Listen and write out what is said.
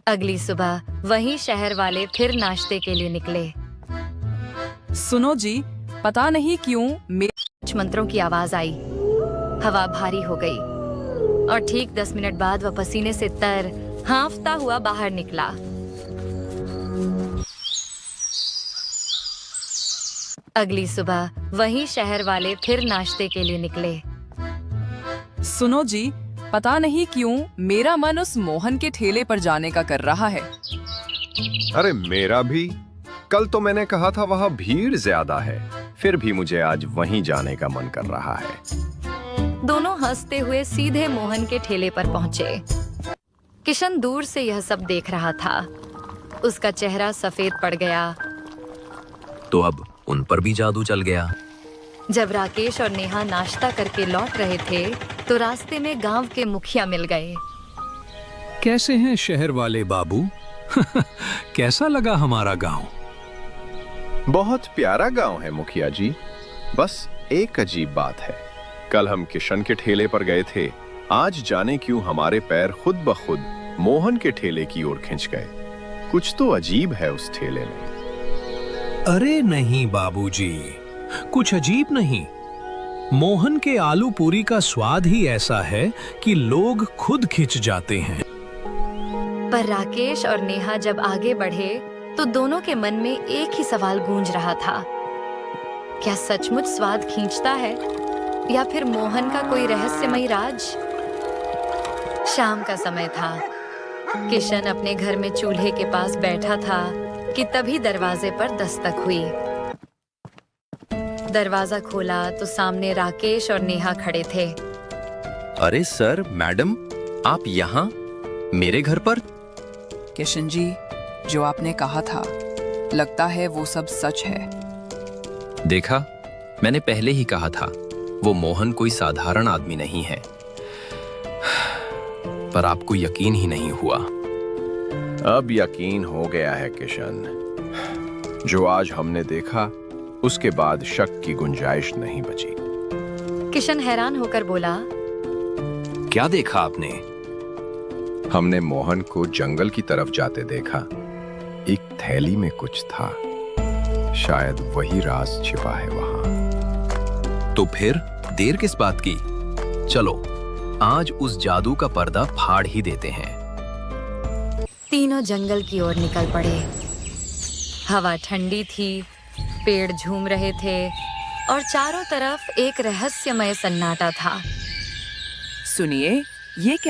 अगली सुबह वही शहर वाले फिर नाश्ते के लिए निकले। सुनो जी, पता नहीं क्यों कुछ मंत्रों की आवाज आई। हवा भारी हो गई और ठीक 10 मिनट बाद वह पसीने से तर हाँफता हुआ बाहर निकला। अगली सुबह वही शहर वाले फिर नाश्ते के लिए निकले। सुनो जी, पता नहीं क्यों मेरा मन उस मोहन के ठेले पर जाने का कर रहा है। अरे मेरा भी। कल तो मैंने कहा था वहाँ भीड़ ज्यादा है, फिर भी मुझे आज वहीं जाने का मन कर रहा है। दोनों हंसते हुए सीधे मोहन के ठेले पर पहुंचे। किशन दूर से यह सब देख रहा था। उसका चेहरा सफेद पड़ गया। तो अब उन पर भी जादू चल गया। जब राकेश और नेहा नाश्ता करके लौट रहे थे तो रास्ते में गांव के मुखिया मिल गए। कैसे हैं शहर वाले बाबू? कैसा लगा हमारा गांव? बहुत प्यारा गांव है मुखिया जी। बस एक अजीब बात है, कल हम किशन के ठेले पर गए थे, आज जाने क्यों हमारे पैर खुद ब खुद मोहन के ठेले की ओर खिंच गए। कुछ तो अजीब है उस ठेले में। अरे नहीं बाबूजी, कुछ अजीब नहीं। मोहन के आलू पूरी का स्वाद ही ऐसा है कि लोग खुद खिंच जाते हैं। पर राकेश और नेहा जब आगे बढ़े तो दोनों के मन में एक ही सवाल गूंज रहा था, क्या सचमुच स्वाद खींचता है या फिर मोहन का कोई रहस्यमयी राज? शाम का समय था। किशन अपने घर में चूल्हे के पास बैठा था कि तभी दरवाजे पर दस्तक हुई। दरवाजा खोला तो सामने राकेश और नेहा खड़े थे। अरे सर, मैडम, आप यहाँ मेरे घर पर? किशन जी, जो आपने कहा था, लगता है वो सब सच है। देखा, मैंने पहले ही कहा था, वो मोहन कोई साधारण आदमी नहीं है। पर आपको यकीन ही नहीं हुआ। अब यकीन हो गया है किशन। जो आज हमने देखा उसके बाद शक की गुंजाइश नहीं बची। किशन हैरान होकर बोला, क्या देखा आपने? हमने मोहन को जंगल की तरफ जाते देखा। एक थैली में कुछ था, शायद वही राज छिपा है वहां। तो फिर देर किस बात की? चलो आज उस जादू का पर्दा फाड़ ही देते हैं। तीनों जंगल की ओर निकल पड़े। हवा ठंडी थी, पेड़ झूम रहे थे और चारों तरफ एक रहस्यमय सन्नाटा था। सुनिए, ये क्या